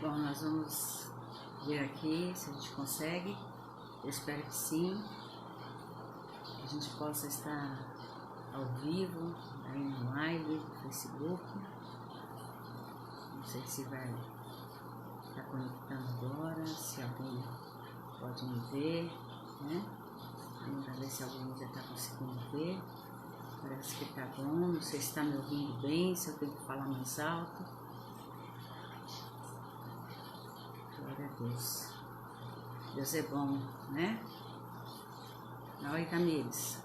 Bom, nós vamos ver aqui se a gente consegue. Eu espero que sim. Que a gente possa estar ao vivo, aí no live, no Facebook. Não sei se vai estar conectando agora, se alguém pode me ver, né? Vamos ver se alguém já está conseguindo ver. Parece que está bom. Não sei se está me ouvindo bem, se eu tenho que falar mais alto. Glória a Deus. Deus é bom, né? Oi, Tamires.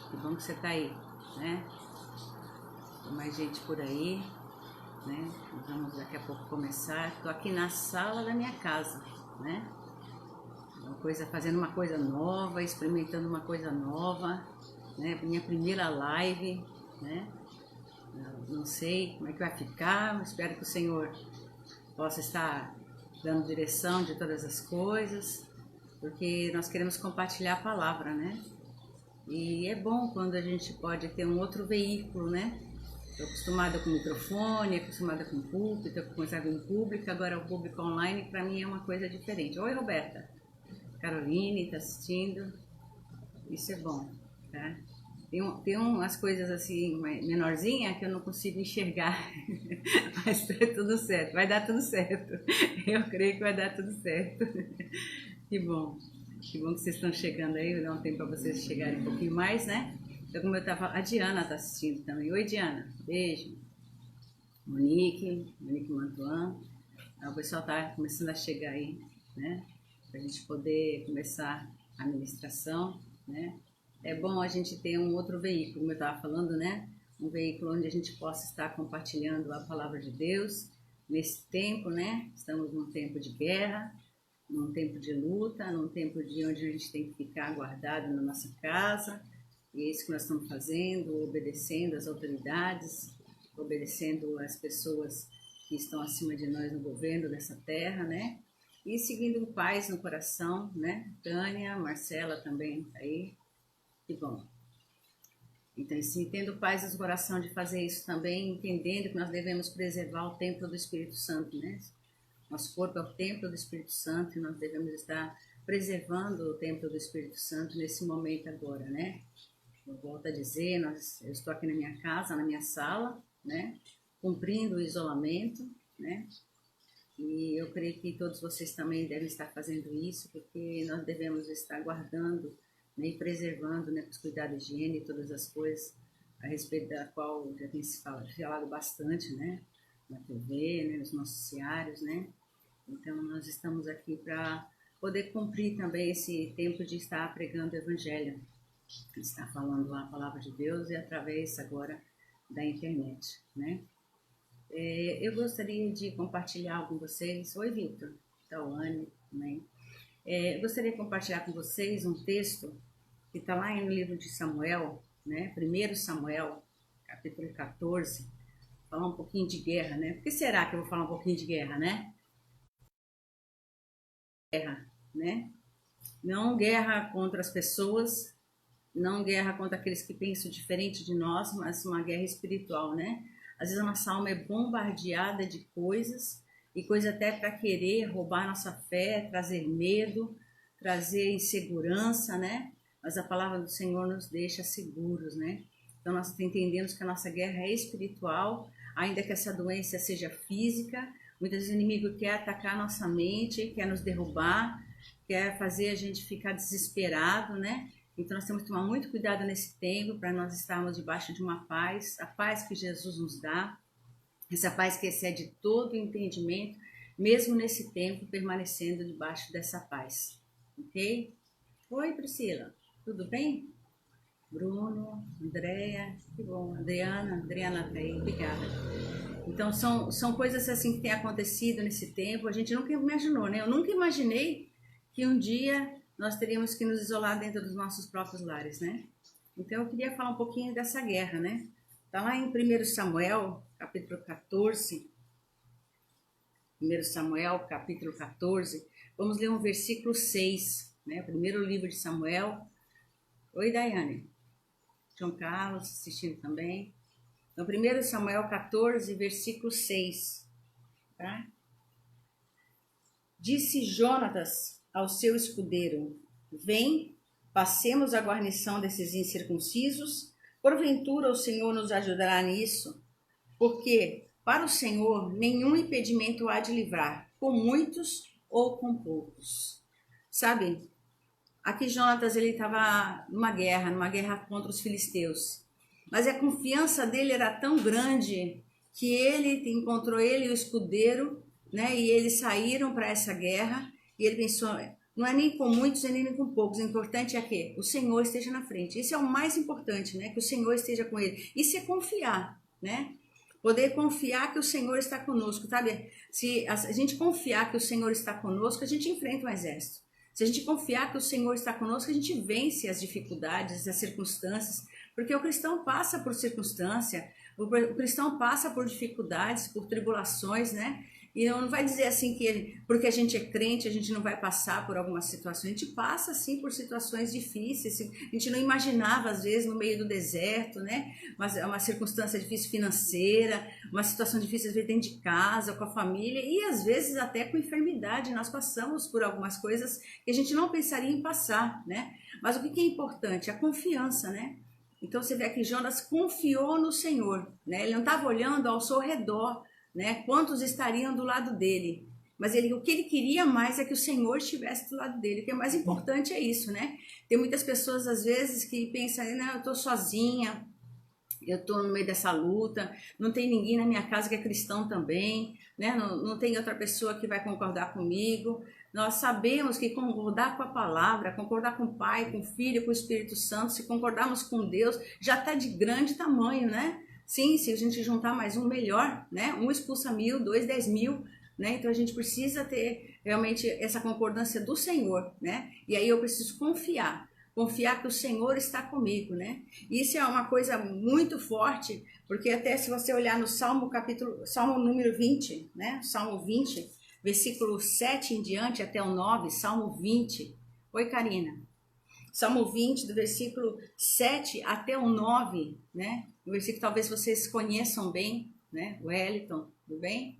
Que bom que você está aí, né? Tem mais gente por aí, né? Vamos daqui a pouco começar. Estou aqui na sala da minha casa, né? Fazendo uma coisa nova, experimentando uma coisa nova, né? Minha primeira live, né? Não sei como é que vai ficar, mas espero que o Senhor possa estar dando direção de todas as coisas, porque nós queremos compartilhar a palavra, né? E é bom quando a gente pode ter um outro veículo, né? Estou acostumada com microfone, acostumada com púlpito, acostumada com público, agora o público online para mim é uma coisa diferente. Oi, Roberta. Caroline está assistindo. Isso é bom, tá? Tem umas coisas assim, menorzinha que eu não consigo enxergar, mas tá tudo certo, vai dar tudo certo. Eu creio que vai dar tudo certo. Que bom que vocês estão chegando aí, vou dar um tempo para vocês chegarem um pouquinho mais, né? Então, como eu estava, a Diana está assistindo também. Oi, Diana, beijo. Monique Mantuan. O pessoal está começando a chegar aí, né? Para a gente poder começar a ministração, né? É bom a gente ter um outro veículo, como eu estava falando, né? Um veículo onde a gente possa estar compartilhando a palavra de Deus nesse tempo, né? Estamos num tempo de guerra, num tempo de luta, num tempo de onde a gente tem que ficar guardado na nossa casa. E é isso que nós estamos fazendo, obedecendo as autoridades, obedecendo as pessoas que estão acima de nós no governo dessa terra, né? E seguindo paz no coração, né? Tânia, Marcela também tá aí. Que bom. Então, assim, tendo paz no coração de fazer isso também, entendendo que nós devemos preservar o templo do Espírito Santo, né? Nosso corpo é o templo do Espírito Santo e nós devemos estar preservando o templo do Espírito Santo nesse momento agora, né? Eu volto a dizer, eu estou aqui na minha casa, na minha sala, né? Cumprindo o isolamento, né? E eu creio que todos vocês também devem estar fazendo isso, porque nós devemos estar guardando, né, e preservando, né, com os cuidados de higiene e todas as coisas, a respeito da qual já tem se falado bastante, né? Na TV, né, nos noticiários, né? Então, nós estamos aqui para poder cumprir também esse tempo de estar pregando o Evangelho, estar falando a palavra de Deus e através agora da internet, né? Eu gostaria de compartilhar com vocês. Oi, Victor, Tawane também. Eu gostaria de compartilhar com vocês um texto que está lá no livro de Samuel, né? 1 Samuel, capítulo 14, falar um pouquinho de guerra, né? Por que será que eu vou falar um pouquinho de guerra, né? Guerra, né? Não guerra contra as pessoas, não guerra contra aqueles que pensam diferente de nós, mas uma guerra espiritual, né? Às vezes a nossa alma é bombardeada de coisas, e coisa até para querer roubar nossa fé, trazer medo, trazer insegurança, né? Mas a palavra do Senhor nos deixa seguros, né? Então nós entendemos que a nossa guerra é espiritual, ainda que essa doença seja física. Muitas vezes o inimigo quer atacar a nossa mente, quer nos derrubar, quer fazer a gente ficar desesperado, né? Então nós temos que tomar muito cuidado nesse tempo para nós estarmos debaixo de uma paz, a paz que Jesus nos dá, essa paz que excede todo o entendimento, mesmo nesse tempo permanecendo debaixo dessa paz, ok? Oi, Priscila, tudo bem? Bruno, Andréia, que bom, Adriana tá aí, obrigada. Então são coisas assim que têm acontecido nesse tempo, a gente nunca imaginou, né? Eu nunca imaginei que um dia nós teríamos que nos isolar dentro dos nossos próprios lares, né? Então eu queria falar um pouquinho dessa guerra, né? Está lá em 1 Samuel, capítulo 14. 1 Samuel, capítulo 14. Vamos ler um versículo 6, né? Primeiro livro de Samuel. Oi, Daiane. João Carlos assistindo também. Então, 1 Samuel 14, versículo 6. Tá? Disse Jonatas ao seu escudeiro: Vem, passemos a guarnição desses incircuncisos. Porventura o Senhor nos ajudará nisso, porque para o Senhor nenhum impedimento há de livrar, com muitos ou com poucos. Sabe, aqui Jonatas ele estava numa guerra contra os filisteus. Mas a confiança dele era tão grande que ele encontrou ele e o escudeiro, né? E eles saíram para essa guerra e ele pensou, não é nem com muitos nem com poucos, o importante é que o Senhor esteja na frente. Isso é o mais importante, né? Que o Senhor esteja com ele. Isso é confiar, né? Poder confiar que o Senhor está conosco, sabe? Se a gente confiar que o Senhor está conosco, a gente enfrenta um exército. Se a gente confiar que o Senhor está conosco, a gente vence as dificuldades, as circunstâncias, porque o cristão passa por circunstância, o cristão passa por dificuldades, por tribulações, né? E não vai dizer assim que porque a gente é crente, a gente não vai passar por algumas situações. A gente passa sim por situações difíceis. A gente não imaginava, às vezes, no meio do deserto, né? Mas é uma circunstância difícil financeira, uma situação difícil, às vezes, dentro de casa, com a família, e às vezes até com enfermidade. Nós passamos por algumas coisas que a gente não pensaria em passar, né? Mas o que é importante? A confiança, né? Então você vê que Jonas confiou no Senhor, né? Ele não estava olhando ao seu redor, né? Quantos estariam do lado dele? Mas o que ele queria mais é que o Senhor estivesse do lado dele. O que é mais importante é isso, né? Tem muitas pessoas às vezes que pensam, não, eu estou sozinha, eu estou no meio dessa luta, não tem ninguém na minha casa que é cristão também, né? Não tem outra pessoa que vai concordar comigo. Nós sabemos que concordar com a palavra, concordar com o Pai, com o Filho, com o Espírito Santo, se concordarmos com Deus, já está de grande tamanho, né? Sim, se a gente juntar mais um, melhor, né? Um expulsa 1000, 2, 10.000, né? Então a gente precisa ter realmente essa concordância do Senhor, né? E aí eu preciso confiar que o Senhor está comigo, né? Isso é uma coisa muito forte, porque até se você olhar no Salmo número 20, né? Salmo 20, versículo 7 em diante até o 9, Salmo 20. Oi, Karina. Salmo 20, do versículo 7 até o 9, né? Um versículo que talvez vocês conheçam bem, né? O Wellington, tudo bem?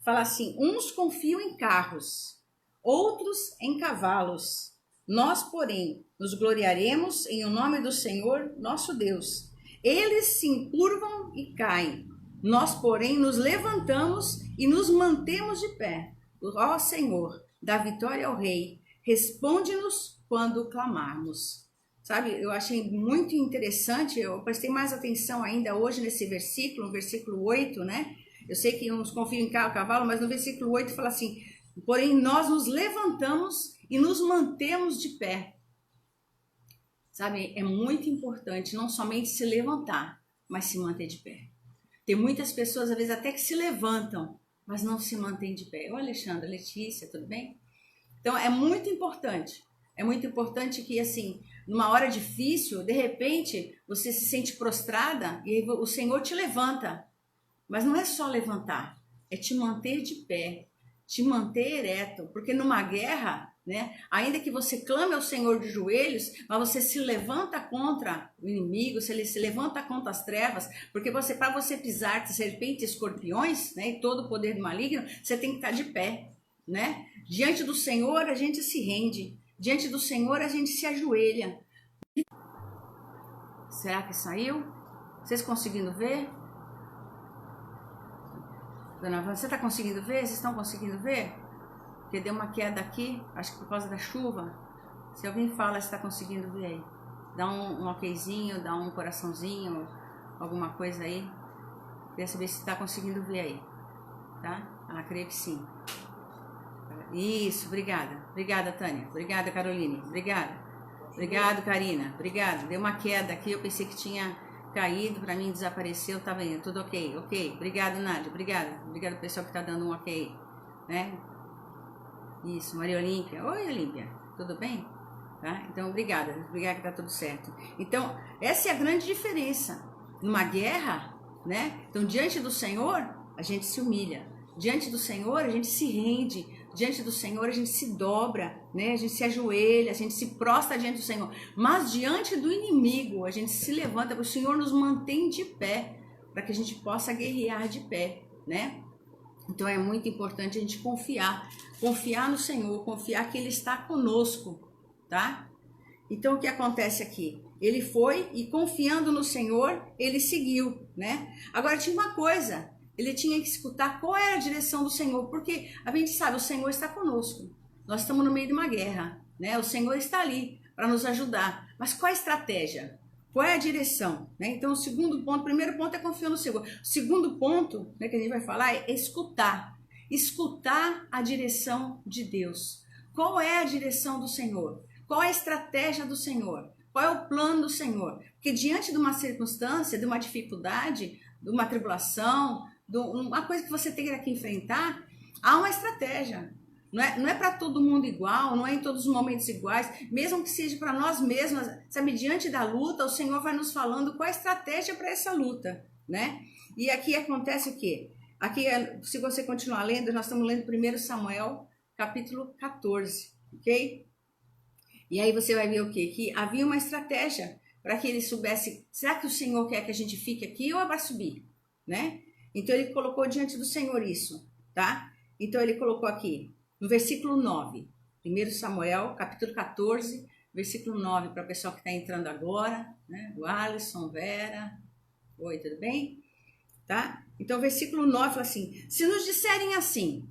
Fala assim: uns confiam em carros, outros em cavalos. Nós, porém, nos gloriaremos em o nome do Senhor, nosso Deus. Eles se encurvam e caem. Nós, porém, nos levantamos e nos mantemos de pé. Ó Senhor, dá vitória ao Rei. Responde-nos quando clamarmos. Sabe, eu achei muito interessante, eu prestei mais atenção ainda hoje nesse versículo, no versículo 8, né? Eu sei que uns confiam em carro, cavalo, mas no versículo 8 fala assim: porém nós nos levantamos e nos mantemos de pé. Sabe, é muito importante não somente se levantar, mas se manter de pé. Tem muitas pessoas, às vezes, até que se levantam, mas não se mantêm de pé. Oi, Alexandra, Letícia, tudo bem? Então, é muito importante. É muito importante que, assim, numa hora difícil, de repente, você se sente prostrada e o Senhor te levanta. Mas não é só levantar, é te manter de pé, te manter ereto. Porque numa guerra, né, ainda que você clame ao Senhor de joelhos, mas você se levanta contra o inimigo, você se levanta contra as trevas, porque para você pisar serpentes e escorpiões, né, e todo o poder do maligno, você tem que estar de pé, né? Diante do Senhor a gente se rende, diante do Senhor a gente se ajoelha. Será que saiu? Vocês conseguindo ver? Dona Wanda, você está conseguindo ver? Vocês estão conseguindo ver? Porque deu uma queda aqui, acho que por causa da chuva. Se alguém fala se está conseguindo ver aí, dá um okzinho, dá um coraçãozinho, alguma coisa aí. Queria saber se está conseguindo ver aí, tá? Ah, creio que sim. Isso, obrigada. Obrigada, Tânia. Obrigada, Caroline. Obrigada. Obrigado, Karina. Obrigada. Deu uma queda aqui, eu pensei que tinha caído, para mim desapareceu, tá vendo? Tudo ok, ok. Obrigado, Nádia. Obrigada. Obrigado, pessoal que tá dando um ok, né? Isso, Maria Olímpia. Oi, Olímpia. Tudo bem? Tá? Então, obrigada. Obrigada que tá tudo certo. Então, essa é a grande diferença. Numa guerra, né? Então, diante do Senhor, a gente se humilha. Diante do Senhor, a gente se rende. Diante do Senhor, a gente se dobra, né? A gente se ajoelha, a gente se prostra diante do Senhor. Mas diante do inimigo, a gente se levanta, para o Senhor nos mantém de pé, para que a gente possa guerrear de pé, né? Então é muito importante a gente confiar no Senhor, confiar que Ele está conosco, tá? Então o que acontece aqui? Ele foi e confiando no Senhor, ele seguiu, né? Agora tinha uma coisa, ele tinha que escutar qual era a direção do Senhor, porque a gente sabe, o Senhor está conosco. Nós estamos no meio de uma guerra, né? O Senhor está ali para nos ajudar. Mas qual a estratégia? Qual é a direção? Né? Então, o segundo ponto, o primeiro ponto é confiar no Senhor. O segundo ponto, né, que a gente vai falar é escutar. Escutar a direção de Deus. Qual é a direção do Senhor? Qual é a estratégia do Senhor? Qual é o plano do Senhor? Porque diante de uma circunstância, de uma dificuldade, de uma tribulação, de uma coisa que você tem que enfrentar, há uma estratégia. Não é para todo mundo igual, não é em todos os momentos iguais, mesmo que seja para nós mesmos, sabe, diante da luta, o Senhor vai nos falando qual é a estratégia para essa luta, né? E aqui acontece o quê? Aqui, se você continuar lendo, nós estamos lendo 1 Samuel, capítulo 14, ok? E aí você vai ver o quê? Que havia uma estratégia para que ele soubesse, será que o Senhor quer que a gente fique aqui ou vai subir, né? Então ele colocou diante do Senhor isso, tá? Então ele colocou aqui, no versículo 9, 1 Samuel, capítulo 14, versículo 9, para o pessoal que está entrando agora, né? O Alisson, Vera, oi, tudo bem? Tá? Então, versículo 9 fala assim, se nos disserem assim,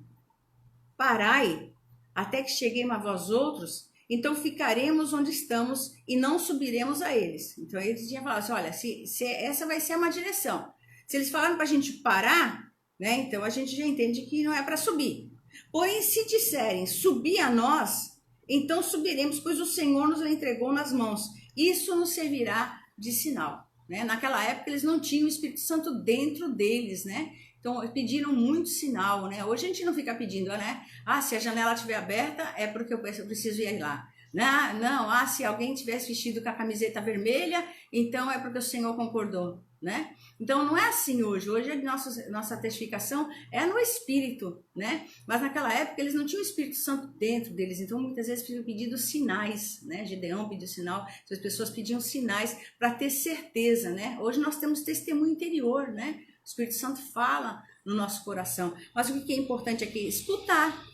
parai, até que cheguemos a vós outros, então ficaremos onde estamos e não subiremos a eles. Então, eles tinham falado assim, olha, se essa vai ser uma direção. Se eles falaram para a gente parar, né? Então, a gente já entende que não é para subir. Porém, se disserem subir a nós, então subiremos, pois o Senhor nos entregou nas mãos. Isso nos servirá de sinal, né? Naquela época eles não tinham o Espírito Santo dentro deles, né? Então pediram muito sinal, né? Hoje a gente não fica pedindo, né? Ah, se a janela estiver aberta é porque eu preciso ir lá. Não, se alguém tivesse vestido com a camiseta vermelha, então é porque o Senhor concordou, né? Então não é assim hoje. Hoje a nossa testificação é no Espírito, né? Mas naquela época eles não tinham o Espírito Santo dentro deles, então muitas vezes tinham pedido sinais, né? Gideão pediu sinal, as pessoas pediam sinais para ter certeza, né? Hoje nós temos testemunho interior, né? O Espírito Santo fala no nosso coração. Mas o que é importante aqui? Escutar.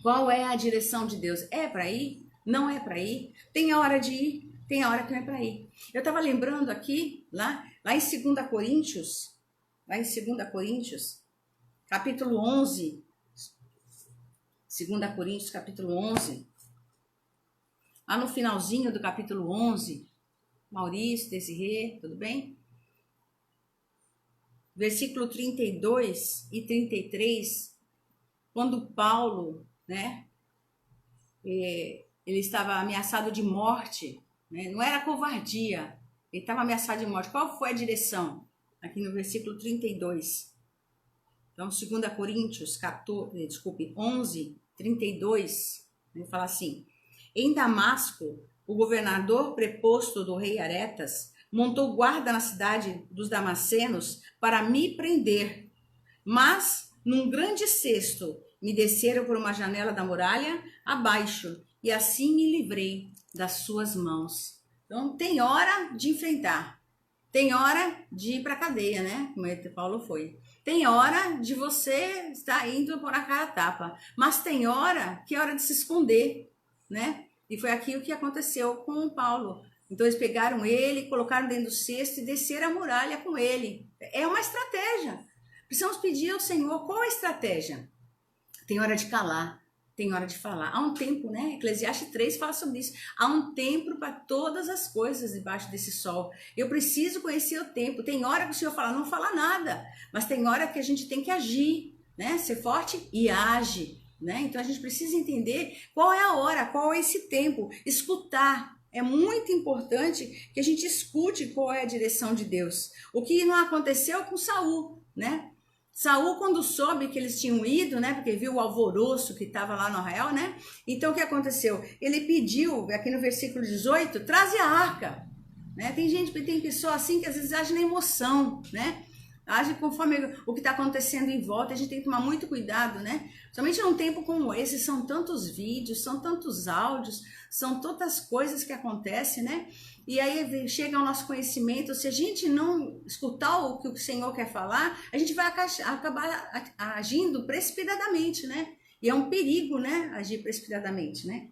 Qual é a direção de Deus? É para ir? Não é para ir? Tem a hora de ir? Tem a hora que não é para ir. Eu estava lembrando aqui, lá em 2 Coríntios, capítulo 11, 2 Coríntios, capítulo 11, lá no finalzinho do capítulo 11, Maurício, Desirê, tudo bem? Versículo 32 e 33, quando Paulo, né, ele estava ameaçado de morte, né? Não era covardia, ele estava ameaçado de morte. Qual foi a direção? Aqui no versículo 32. Então, 2 Coríntios 11, 32, ele fala assim, em Damasco, o governador preposto do rei Aretas montou guarda na cidade dos Damascenos para me prender, mas num grande cesto me desceram por uma janela da muralha abaixo, e assim me livrei das suas mãos. Então, tem hora de enfrentar. Tem hora de ir para a cadeia, né? Como Paulo foi. Tem hora de você estar indo por a cara a tapa. Mas tem hora que é hora de se esconder, né? E foi aqui o que aconteceu com o Paulo. Então, eles pegaram ele, colocaram dentro do cesto e desceram a muralha com ele. É uma estratégia. Precisamos pedir ao Senhor qual a estratégia. Tem hora de calar. Tem hora de falar. Há um tempo, né? Eclesiastes 3 fala sobre isso. Há um tempo para todas as coisas debaixo desse sol. Eu preciso conhecer o tempo. Tem hora que o Senhor fala, não fala nada. Mas tem hora que a gente tem que agir, né? Ser forte e age, né? Então a gente precisa entender qual é a hora, qual é esse tempo. Escutar. É muito importante que a gente escute qual é a direção de Deus. O que não aconteceu com Saul, né? Saul, quando soube que eles tinham ido, né, porque viu o alvoroço que estava lá no arraial, né, então o que aconteceu? Ele pediu, aqui no versículo 18, traze a arca, né, tem pessoa assim que às vezes age na emoção, né, age conforme o que está acontecendo em volta. A gente tem que tomar muito cuidado, né? Somente num tempo como esse, são tantos vídeos, são tantos áudios, são tantas coisas que acontecem, né? E aí chega ao nosso conhecimento, se a gente não escutar o que o Senhor quer falar, a gente vai acabar agindo precipitadamente, né? E é um perigo, né? Agir precipitadamente, né?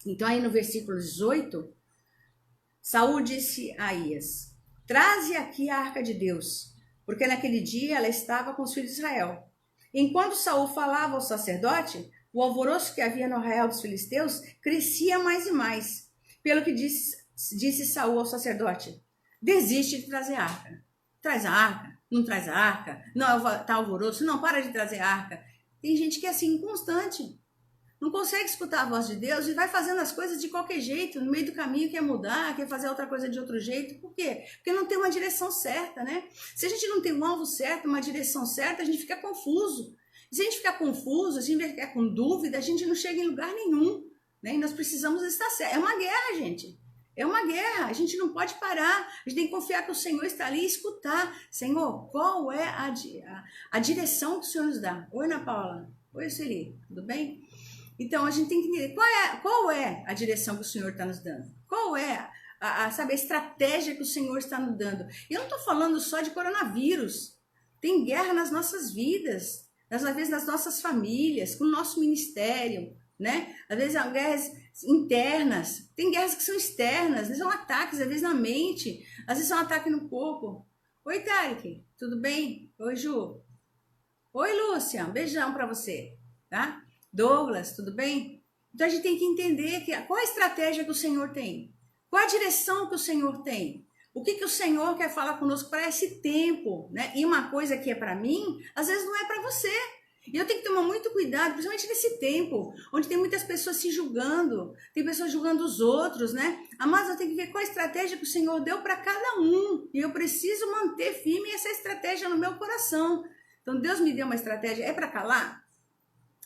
Então aí no versículo 18, Saul disse a Aías: traze aqui a arca de Deus, porque naquele dia ela estava com os filhos de Israel. Enquanto Saul falava ao sacerdote, o alvoroço que havia no arraial dos filisteus crescia mais e mais. Pelo que disse Saul ao sacerdote: desiste de trazer a arca. Traz a arca, não traz a arca, não está alvoroço, não, para de trazer a arca. Tem gente que é assim, inconstante. Não consegue escutar a voz de Deus e vai fazendo as coisas de qualquer jeito, no meio do caminho quer mudar, quer fazer outra coisa de outro jeito. Por quê? Porque não tem uma direção certa, né? Se a gente não tem um alvo certo, uma direção certa, a gente fica confuso. E se a gente ficar confuso, se a gente ficar com dúvida, a gente não chega em lugar nenhum, né? E nós precisamos estar certos. É uma guerra, gente. É uma guerra. A gente não pode parar. A gente tem que confiar que o Senhor está ali e escutar. Senhor, qual é a direção que o Senhor nos dá? Oi, Ana Paula. Oi, Celi. Tudo bem? Então, a gente tem que entender qual é a direção que o Senhor está nos dando. Qual é a estratégia que o Senhor está nos dando. E eu não estou falando só de coronavírus. Tem guerra nas nossas vidas, às vezes nas nossas famílias, com o nosso ministério, né? Às vezes há guerras internas, tem guerras que são externas, às vezes são ataques, às vezes na mente, às vezes são ataques no corpo. Oi, Tarek, tudo bem? Oi, Ju. Oi, Lúcia, um beijão para você, tá? Douglas, tudo bem? Então a gente tem que entender qual a estratégia que o Senhor tem, qual a direção que o Senhor tem, o que o Senhor quer falar conosco para esse tempo, né? E uma coisa que é para mim, às vezes não é para você. E eu tenho que tomar muito cuidado, principalmente nesse tempo, onde tem muitas pessoas se julgando, tem pessoas julgando os outros, né? Mas eu tenho que ver qual a estratégia que o Senhor deu para cada um. E eu preciso manter firme essa estratégia no meu coração. Então Deus me deu uma estratégia, é para calar?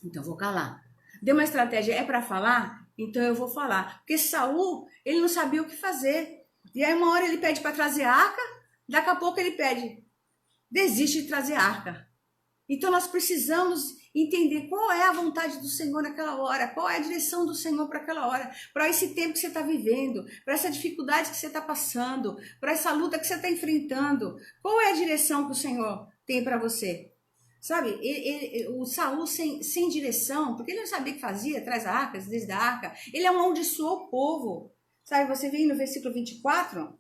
Então eu vou calar. Deu uma estratégia, é para falar? Então eu vou falar. Porque Saul, ele não sabia o que fazer. E aí uma hora ele pede para trazer a arca, daqui a pouco ele pede, desiste de trazer a arca. Então nós precisamos entender qual é a vontade do Senhor naquela hora, qual é a direção do Senhor para aquela hora, para esse tempo que você está vivendo, para essa dificuldade que você está passando, para essa luta que você está enfrentando. Qual é a direção que o Senhor tem para você? Sabe, o Saul sem direção, porque ele não sabia o que fazia, traz a arca, desde a arca, ele amaldiçoou o povo. Sabe, você vem no versículo 24,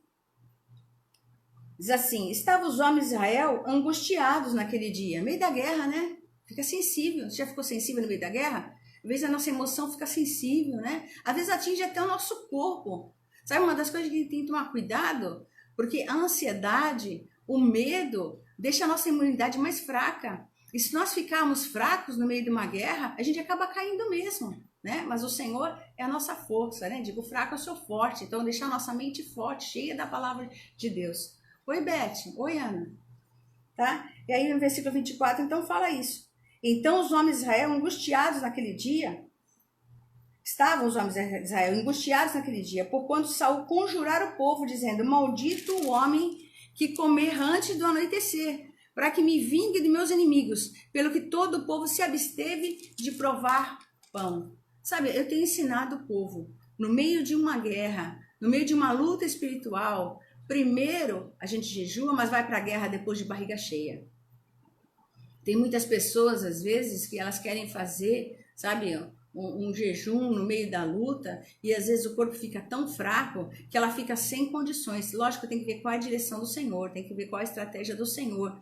diz assim: estavam os homens de Israel angustiados naquele dia, no meio da guerra, né? Fica sensível. Você já ficou sensível no meio da guerra? Às vezes a nossa emoção fica sensível, né? Às vezes atinge até o nosso corpo. Sabe, uma das coisas que a gente tem que tomar cuidado, porque a ansiedade, o medo, deixa a nossa imunidade mais fraca. E se nós ficarmos fracos no meio de uma guerra, a gente acaba caindo mesmo, né? Mas o Senhor é a nossa força, né? Digo, fraco eu sou forte. Então, deixar a nossa mente forte, cheia da palavra de Deus. Oi, Beth. Oi, Ana. Tá? E aí, no versículo 24, então, fala isso. Então, os homens de Israel, angustiados naquele dia, estavam os homens de Israel angustiados naquele dia, por quando Saul conjurar o povo, dizendo: maldito o homem que comer antes do anoitecer, para que me vingue de meus inimigos, pelo que todo o povo se absteve de provar pão. Sabe, eu tenho ensinado o povo, no meio de uma guerra, no meio de uma luta espiritual, primeiro a gente jejua, mas vai para a guerra depois de barriga cheia. Tem muitas pessoas, às vezes, que elas querem fazer, sabe, um jejum no meio da luta, e às vezes o corpo fica tão fraco que ela fica sem condições. Lógico, tem que ver qual é a direção do Senhor, tem que ver qual é a estratégia do Senhor.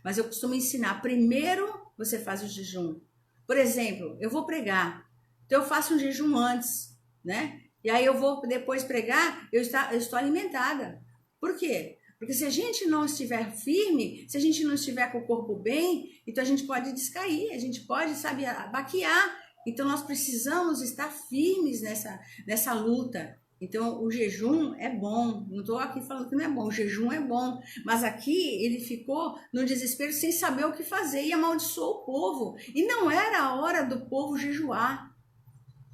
Mas eu costumo ensinar, primeiro você faz o jejum. Por exemplo, eu vou pregar, então eu faço um jejum antes, né? E aí eu vou depois pregar, eu estou alimentada. Por quê? Porque se a gente não estiver firme, se a gente não estiver com o corpo bem, então a gente pode descair, a gente pode, sabe, baquear. Então nós precisamos estar firmes nessa luta. Então o jejum é bom, não estou aqui falando que não é bom, o jejum é bom, mas aqui ele ficou no desespero sem saber o que fazer e amaldiçoou o povo, e não era a hora do povo jejuar.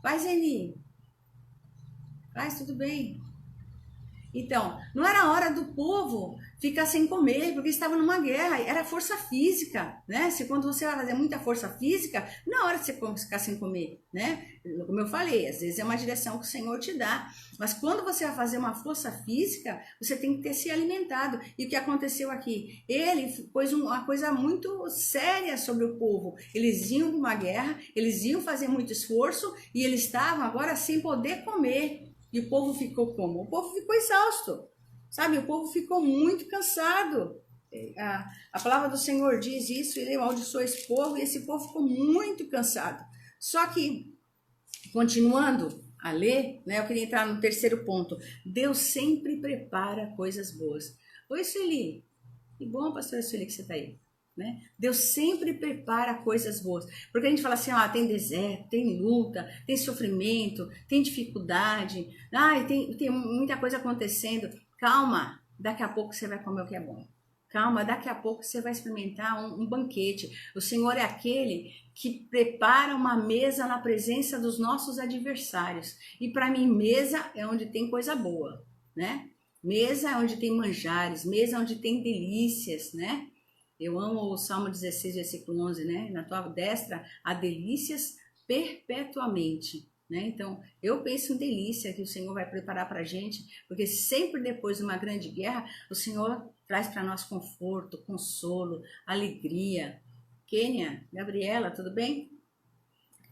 Vai, Zeni, vai, tudo bem? Então, não era a hora do povo ficar sem comer, porque estavam numa guerra, era força física, né? Se quando você vai fazer muita força física, na hora de você ficar sem comer, né? Como eu falei, às vezes é uma direção que o Senhor te dá, mas quando você vai fazer uma força física, você tem que ter se alimentado. E o que aconteceu aqui? Ele pôs uma coisa muito séria sobre o povo. Eles iam para uma guerra, eles iam fazer muito esforço e eles estavam agora sem poder comer. E o povo ficou como? O povo ficou exausto. Sabe, o povo ficou muito cansado. A palavra do Senhor diz isso, ele amaldiçoou esse povo e esse povo ficou muito cansado. Só que, continuando a ler, né, eu queria entrar no terceiro ponto. Deus sempre prepara coisas boas. Oi, Sueli. Que bom, pastora Sueli, que você está aí. Né? Deus sempre prepara coisas boas. Porque a gente fala assim, tem deserto, tem luta, tem sofrimento, tem dificuldade, tem muita coisa acontecendo. Calma, daqui a pouco você vai comer o que é bom. Calma, daqui a pouco você vai experimentar um banquete. O Senhor é aquele que prepara uma mesa na presença dos nossos adversários. E para mim, mesa é onde tem coisa boa, né? Mesa é onde tem manjares, mesa é onde tem delícias, né? Eu amo o Salmo 16, versículo 11, né? Na tua destra há delícias perpetuamente. Né? Então, eu penso em delícia que o Senhor vai preparar para a gente, porque sempre depois de uma grande guerra, o Senhor traz para nós conforto, consolo, alegria. Kênia, Gabriela, tudo bem?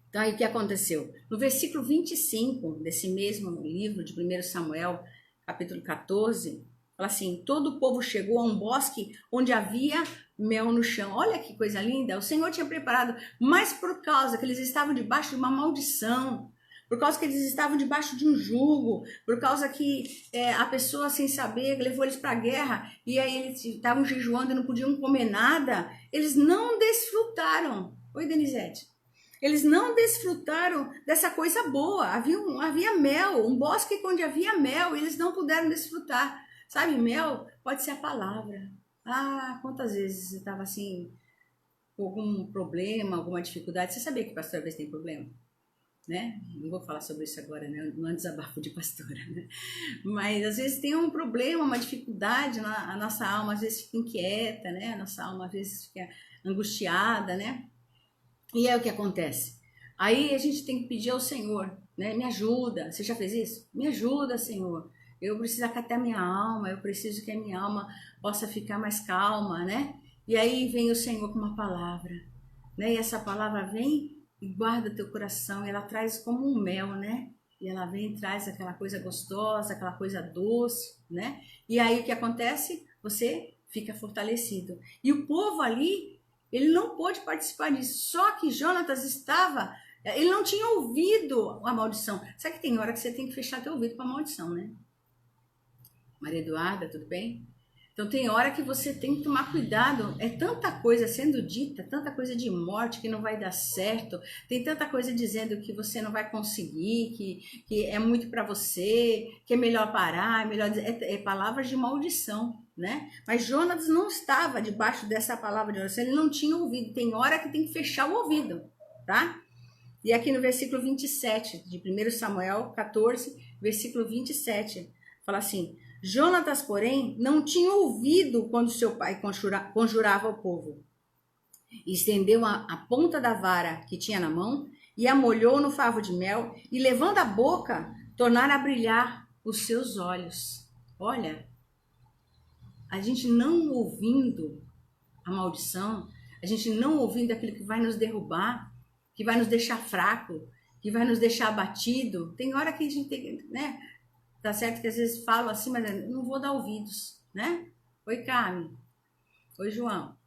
Então, aí o que aconteceu? No versículo 25 desse mesmo livro de 1 Samuel, capítulo 14, fala assim, todo o povo chegou a um bosque onde havia mel no chão. Olha que coisa linda, o Senhor tinha preparado, mas por causa que eles estavam debaixo de uma maldição, por causa que eles estavam debaixo de um jugo, por causa que a pessoa sem saber levou eles para a guerra e aí eles estavam jejuando e não podiam comer nada, eles não desfrutaram. Oi, Denizete. Eles não desfrutaram dessa coisa boa, havia mel, um bosque onde havia mel, eles não puderam desfrutar. Sabe, mel pode ser a palavra. Quantas vezes você estava assim, com algum problema, alguma dificuldade, você sabia que o pastor às vezes tem problema? Né? Não vou falar sobre isso agora, né? Não é desabafo de pastora, né? Mas às vezes tem um problema, uma dificuldade, a nossa alma às vezes fica inquieta, né? A nossa alma às vezes fica angustiada, né? E é o que acontece. Aí a gente tem que pedir ao Senhor, né? Me ajuda. Você já fez isso? Me ajuda, Senhor. Eu preciso acatar minha alma, eu preciso que a minha alma possa ficar mais calma, né? E aí vem o Senhor com uma palavra, né? E essa palavra vem e guarda teu coração, e ela traz como um mel, né? E ela vem e traz aquela coisa gostosa, aquela coisa doce, né? E aí o que acontece? Você fica fortalecido. E o povo ali, ele não pôde participar disso. Só que Jonatas ele não tinha ouvido a maldição. Sabe que tem hora que você tem que fechar teu ouvido para a maldição, né? Maria Eduarda, tudo bem? Então tem hora que você tem que tomar cuidado, é tanta coisa sendo dita, tanta coisa de morte que não vai dar certo, tem tanta coisa dizendo que você não vai conseguir, que é muito para você, que é melhor parar, é palavras de maldição, né? Mas Jonas não estava debaixo dessa palavra de maldição, ele não tinha ouvido, tem hora que tem que fechar o ouvido, tá? E aqui no versículo 27 de 1 Samuel 14, versículo 27, fala assim, Jonatas, porém, não tinha ouvido quando seu pai conjurava o povo. Estendeu a ponta da vara que tinha na mão e a molhou no favo de mel e, levando a boca, tornara a brilhar os seus olhos. Olha, a gente não ouvindo a maldição, a gente não ouvindo aquilo que vai nos derrubar, que vai nos deixar fraco, que vai nos deixar abatido. Tem hora que a gente tem, né? Tá certo que às vezes falo assim, mas eu não vou dar ouvidos, né? Oi, Carmen. Oi, João.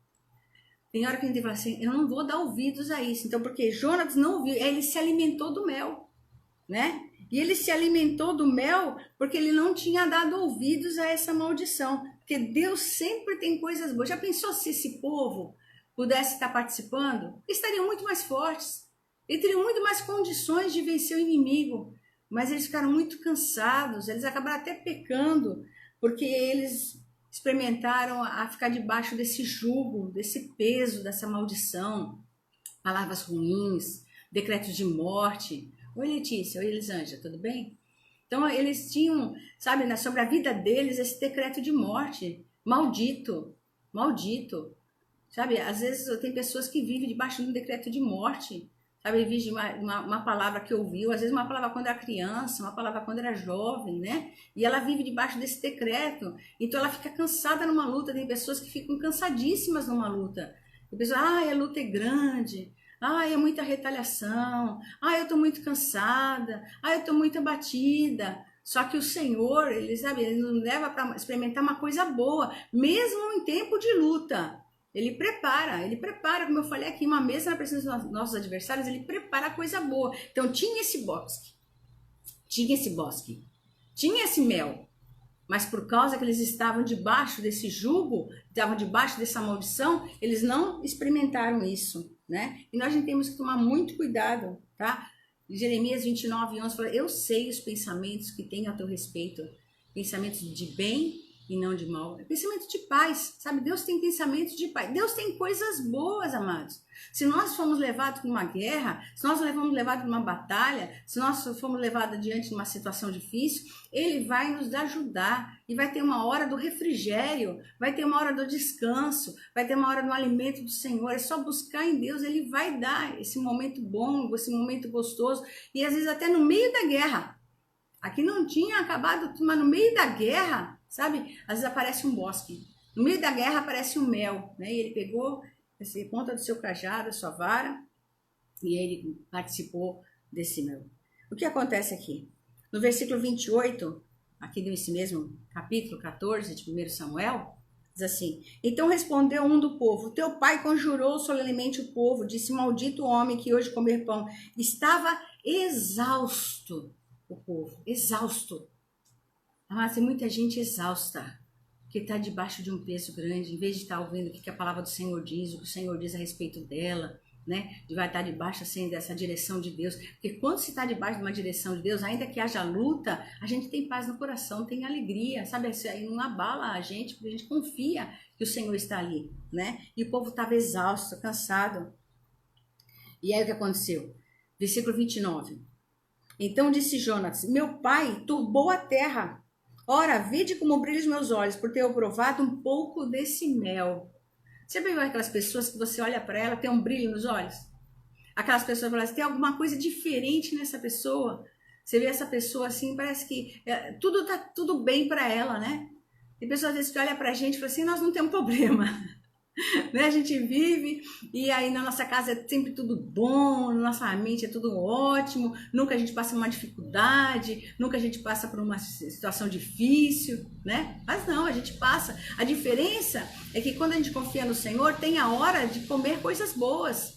Tem hora que a gente fala assim, eu não vou dar ouvidos a isso. Então, porque Jonas não ouviu, ele se alimentou do mel, né? E ele se alimentou do mel porque ele não tinha dado ouvidos a essa maldição. Porque Deus sempre tem coisas boas. Já pensou se esse povo pudesse estar participando? Eles estariam muito mais fortes. Eles teriam muito mais condições de vencer o inimigo. Mas eles ficaram muito cansados, eles acabaram até pecando, porque eles experimentaram a ficar debaixo desse jugo, desse peso, dessa maldição, palavras ruins, decretos de morte. Oi, Letícia, oi, Elisângela, tudo bem? Então, eles tinham, sabe, sobre a vida deles, esse decreto de morte. maldito, maldito. Sabe, às vezes tem pessoas que vivem debaixo de um decreto de morte, sabe, vive uma palavra que ouviu, às vezes uma palavra quando era criança, uma palavra quando era jovem, né? E ela vive debaixo desse decreto, então ela fica cansada numa luta. Tem pessoas que ficam cansadíssimas numa luta. Tem pessoas, a luta é grande, é muita retaliação, eu tô muito cansada, eu tô muito abatida. Só que o Senhor, ele nos leva para experimentar uma coisa boa, mesmo em tempo de luta. Ele prepara, como eu falei aqui, uma mesa na presença dos nossos adversários, ele prepara coisa boa. Então tinha esse bosque, tinha esse mel, mas por causa que eles estavam debaixo desse jugo, estavam debaixo dessa maldição, eles não experimentaram isso, né? E nós temos que tomar muito cuidado, tá? Jeremias 29:11 fala, eu sei os pensamentos que tenho a teu respeito, pensamentos de bem e não de mal, pensamento de paz, sabe? Deus tem pensamento de paz, Deus tem coisas boas, amados. Se nós formos levados para uma guerra, se nós formos levados para uma batalha, se nós formos levados diante de uma situação difícil, Ele vai nos ajudar e vai ter uma hora do refrigério, vai ter uma hora do descanso, vai ter uma hora do alimento do Senhor. É só buscar em Deus, Ele vai dar esse momento bom, esse momento gostoso, e às vezes até no meio da guerra. Aqui não tinha acabado, mas no meio da guerra, sabe? Às vezes aparece um bosque. No meio da guerra aparece um mel, né? E ele pegou essa ponta do seu cajado, a sua vara, e ele participou desse mel. O que acontece aqui? No versículo 28, aqui nesse mesmo capítulo 14 de 1 Samuel, diz assim, então respondeu um do povo, teu pai conjurou solenemente o povo, disse, maldito homem que hoje comer pão. Estava exausto o povo, exausto. Mas tem muita gente exausta, que está debaixo de um peso grande, em vez de estar ouvindo o que a palavra do Senhor diz, o que o Senhor diz a respeito dela, né? De vai estar debaixo assim dessa direção de Deus. Porque quando se está debaixo de uma direção de Deus, ainda que haja luta, a gente tem paz no coração, tem alegria, sabe? Isso aí não abala a gente, porque a gente confia que o Senhor está ali, né? E o povo estava exausto, cansado. E aí o que aconteceu? Versículo 29. Então disse Jonas, meu pai turbou a terra. Ora, vede como brilham os meus olhos, por ter provado um pouco desse mel. Você viu aquelas pessoas que você olha para ela, tem um brilho nos olhos? Aquelas pessoas que falam, tem alguma coisa diferente nessa pessoa. Você vê essa pessoa assim, parece que tudo tá tudo bem para ela, né? Tem pessoas às vezes que olham pra gente e falam assim, nós não temos problema. Né? A gente vive e aí na nossa casa é sempre tudo bom, na nossa mente é tudo ótimo, nunca a gente passa uma dificuldade, nunca a gente passa por uma situação difícil, né? Mas não, a gente passa. A diferença é que quando a gente confia no Senhor, tem a hora de comer coisas boas,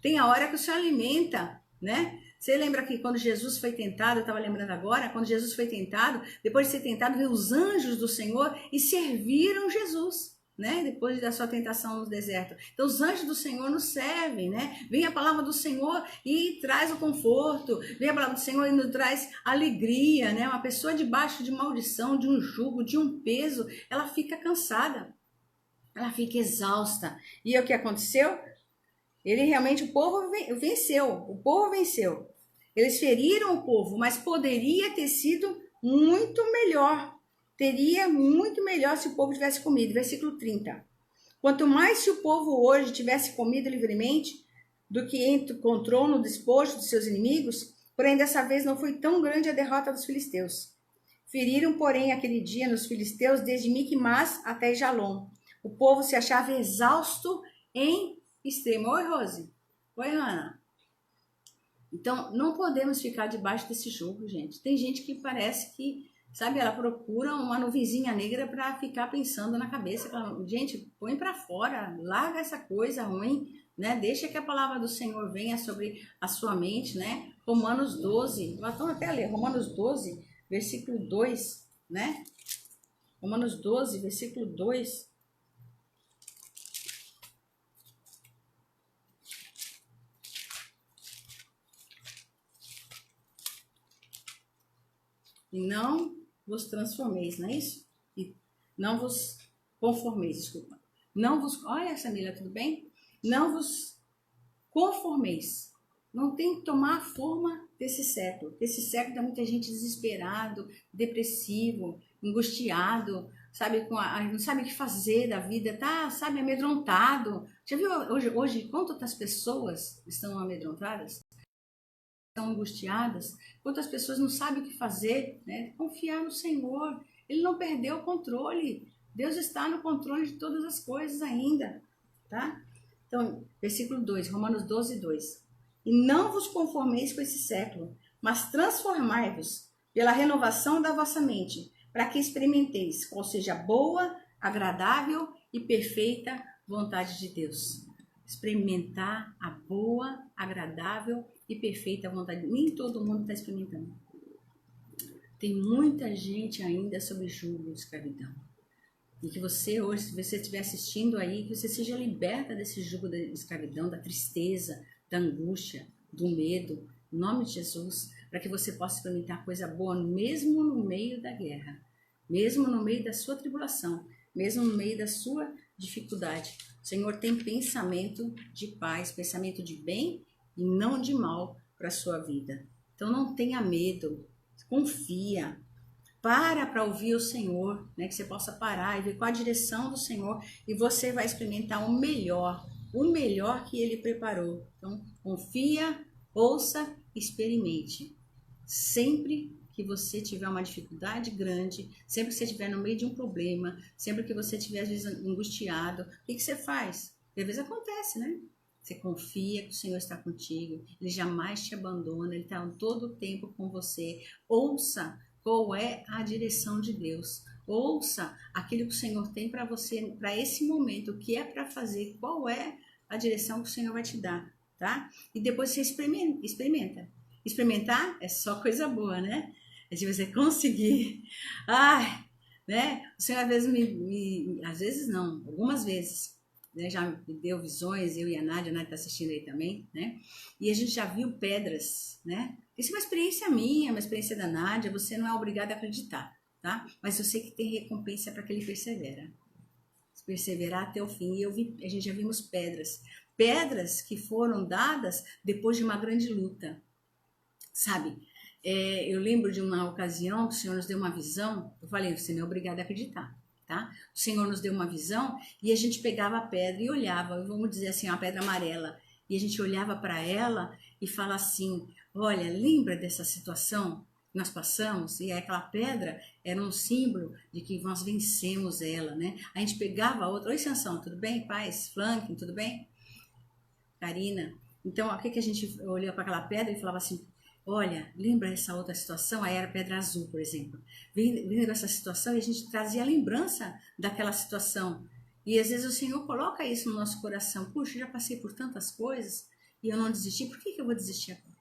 tem a hora que o Senhor alimenta, né? Você lembra que quando Jesus foi tentado, eu estava lembrando agora, quando Jesus foi tentado, depois de ser tentado, veio os anjos do Senhor e serviram Jesus. Né? Depois da sua tentação no deserto. Então os anjos do Senhor nos servem, né? Vem a palavra do Senhor e traz o conforto, vem a palavra do Senhor e nos traz alegria, né? Uma pessoa debaixo de maldição, de um jugo, de um peso, ela fica cansada, ela fica exausta. E o que aconteceu? O povo venceu. Eles feriram o povo, mas poderia ter sido muito melhor. Teria muito melhor se o povo tivesse comido. Versículo 30. Quanto mais se o povo hoje tivesse comido livremente do que encontrou no despojo dos seus inimigos, porém dessa vez não foi tão grande a derrota dos filisteus. Feriram, porém, aquele dia nos filisteus desde Miquimás até Jalom. O povo se achava exausto em extremo. Oi, Rose. Oi, Ana. Então, não podemos ficar debaixo desse jugo, gente. Tem gente que parece que, sabe, ela procura uma nuvenzinha negra para ficar pensando na cabeça. Gente, põe para fora, larga essa coisa ruim, né? Deixa que a palavra do Senhor venha sobre a sua mente, né? Romanos 12, vamos até ler, Romanos 12, versículo 2, né? Romanos 12, versículo 2. E não vos transformeis, não é isso? E não vos conformeis, desculpa. Não vos... Olha, Samila, tudo bem? Não vos conformeis. Não tem que tomar a forma desse século. Esse século dá muita gente desesperado, depressivo, angustiado, sabe, não sabe o que fazer da vida, tá, sabe, amedrontado. Já viu hoje quantas pessoas estão amedrontadas? Estão angustiadas? Quantas pessoas não sabem o que fazer, né? Confiar no Senhor. Ele não perdeu o controle. Deus está no controle de todas as coisas ainda, tá? Então, versículo 2, Romanos 12, 2. E não vos conformeis com esse século, mas transformai-vos pela renovação da vossa mente, para que experimenteis qual seja a boa, agradável e perfeita vontade de Deus. Experimentar a boa, agradável e perfeita vontade. Nem todo mundo está experimentando. Tem muita gente ainda sob jugo de escravidão. E que você hoje, se você estiver assistindo aí, que você seja liberta desse jugo da escravidão, da tristeza, da angústia, do medo, em nome de Jesus, para que você possa experimentar coisa boa mesmo no meio da guerra, mesmo no meio da sua tribulação, mesmo no meio da sua dificuldade. O Senhor tem pensamento de paz, pensamento de bem e não de mal para a sua vida. Então não tenha medo, confia, para ouvir o Senhor, né? Que você possa parar e ver qual a direção do Senhor e você vai experimentar o melhor que Ele preparou. Então confia, ouça, experimente. Sempre que você tiver uma dificuldade grande, sempre que você estiver no meio de um problema, sempre que você estiver às vezes angustiado, o que você faz? E às vezes acontece, né? Você confia que o Senhor está contigo, Ele jamais te abandona, Ele está todo o tempo com você. Ouça qual é a direção de Deus. Ouça aquilo que o Senhor tem para você, para esse momento, o que é para fazer, qual é a direção que o Senhor vai te dar, tá? E depois você experimenta. Experimentar é só coisa boa, né? É de você conseguir. Ai, né? O Senhor às vezes às vezes não, algumas vezes, né? Já me deu visões, eu e a Nádia está assistindo aí também, né? E a gente já viu pedras, né? Isso é uma experiência minha, uma experiência da Nádia, você não é obrigado a acreditar, tá? Mas eu sei que tem recompensa para quem persevera. Perseverar até o fim. E a gente já vimos pedras que foram dadas depois de uma grande luta. Sabe, eu lembro de uma ocasião que o Senhor nos deu uma visão, eu falei, você não é obrigado a acreditar, tá? O Senhor nos deu uma visão e a gente pegava a pedra e olhava, vamos dizer assim, uma pedra amarela, e a gente olhava para ela e fala assim, olha, lembra dessa situação que nós passamos? E aquela pedra era um símbolo de que nós vencemos ela, né? A gente pegava a outra, oi Sansão, tudo bem? Paz, Flanking, tudo bem? Karina. Então, o que a gente olhou para aquela pedra e falava assim, olha, lembra essa outra situação? Aí era pedra azul, por exemplo. Vendo essa situação e a gente trazia a lembrança daquela situação. E às vezes o Senhor coloca isso no nosso coração. Puxa, já passei por tantas coisas e eu não desisti. Por que eu vou desistir agora?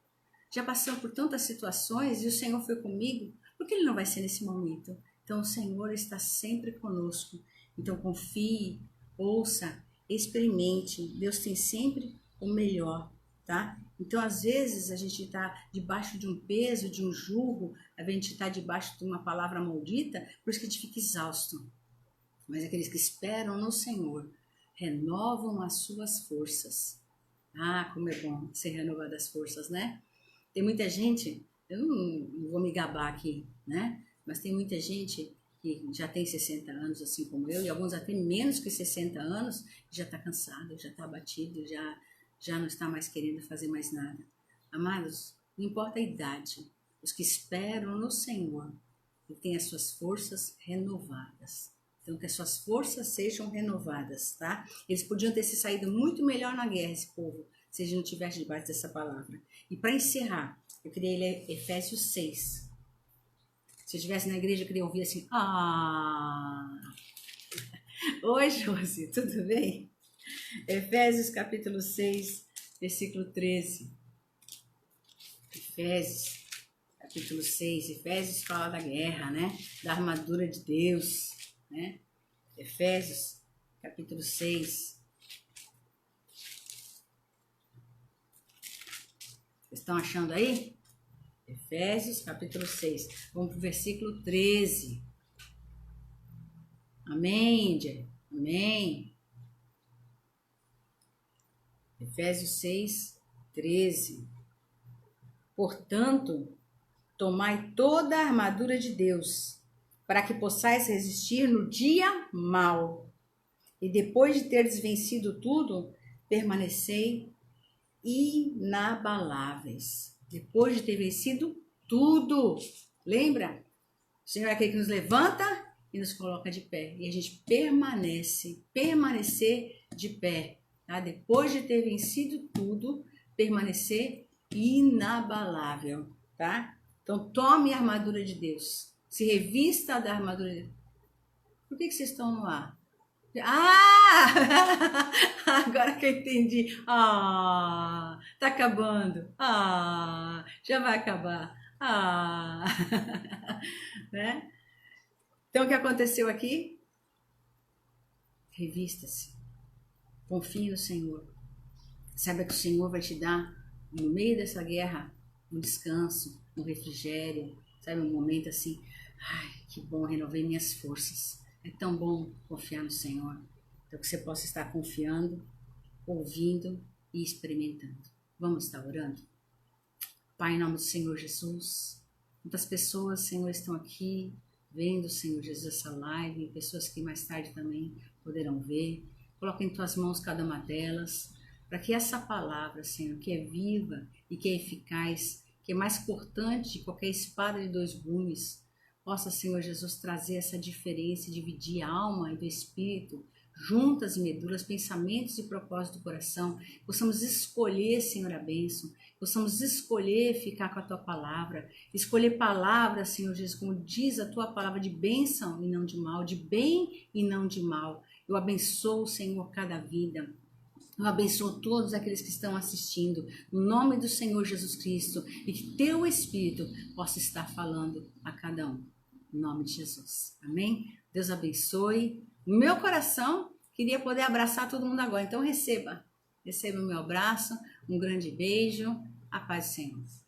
Já passou por tantas situações e o Senhor foi comigo. Por que Ele não vai ser nesse momento? Então o Senhor está sempre conosco. Então confie, ouça, experimente. Deus tem sempre o melhor, tá? Então, às vezes, a gente está debaixo de um peso, de um jugo, a gente está debaixo de uma palavra maldita, por isso que a gente fica exausto. Mas aqueles que esperam no Senhor renovam as suas forças. Ah, como é bom ser renovado as forças, né? Tem muita gente, eu não vou me gabar aqui, né? Mas tem muita gente que já tem 60 anos, assim como eu, e alguns até menos que 60 anos, já está cansado, já está abatido, já não está mais querendo fazer mais nada. Amados, não importa a idade, os que esperam no Senhor e têm as suas forças renovadas. Então, que as suas forças sejam renovadas, tá? Eles podiam ter se saído muito melhor na guerra, esse povo, se eles não tivessem debaixo dessa palavra. E para encerrar, eu queria ler Efésios 6. Se eu estivesse na igreja, eu queria ouvir assim, Oi, Josi, tudo bem? Efésios capítulo 6, versículo 13. Efésios capítulo 6. Efésios fala da guerra, né? Da armadura de Deus, né? Efésios capítulo 6. Vocês estão achando aí? Efésios capítulo 6. Vamos para o versículo 13. Amém, Índia? Amém. Efésios 6, 13. Portanto, tomai toda a armadura de Deus, para que possais resistir no dia mau. E depois de teres vencido tudo, permanecei inabaláveis. Depois de ter vencido tudo. Lembra? O Senhor é aquele que nos levanta e nos coloca de pé. E a gente permanecer de pé. Tá? Depois de ter vencido tudo, permanecer inabalável. Tá? Então, tome a armadura de Deus. Se revista da armadura de Deus. Por que vocês estão no ar? Ah! Agora que eu entendi. Ah! Tá acabando. Ah! Já vai acabar. Ah! Né? Então, o que aconteceu aqui? Revista-se. Confie no Senhor. Saiba que o Senhor vai te dar, no meio dessa guerra, um descanso, um refrigério, sabe? Um momento assim, ai, que bom, renovei minhas forças. É tão bom confiar no Senhor. Então, que você possa estar confiando, ouvindo e experimentando. Vamos estar orando? Pai, em nome do Senhor Jesus, muitas pessoas, Senhor, estão aqui vendo, Senhor Jesus, essa live, pessoas que mais tarde também poderão ver. Coloca em tuas mãos cada uma delas, para que essa palavra, Senhor, que é viva e que é eficaz, que é mais cortante de qualquer espada de dois gumes, possa, Senhor Jesus, trazer essa diferença, dividir a alma e do espírito, juntas e medulas, pensamentos e propósitos do coração. Possamos escolher, Senhor, a bênção. Possamos escolher ficar com a Tua palavra. Escolher palavras, Senhor Jesus, como diz a Tua palavra, de bênção e não de mal, de bem e não de mal. Eu abençoo, Senhor, cada vida. Eu abençoo todos aqueles que estão assistindo, no nome do Senhor Jesus Cristo, e que Teu Espírito possa estar falando a cada um, em nome de Jesus. Amém? Deus abençoe. No meu coração, queria poder abraçar todo mundo agora, então receba o meu abraço, um grande beijo, a paz do Senhor.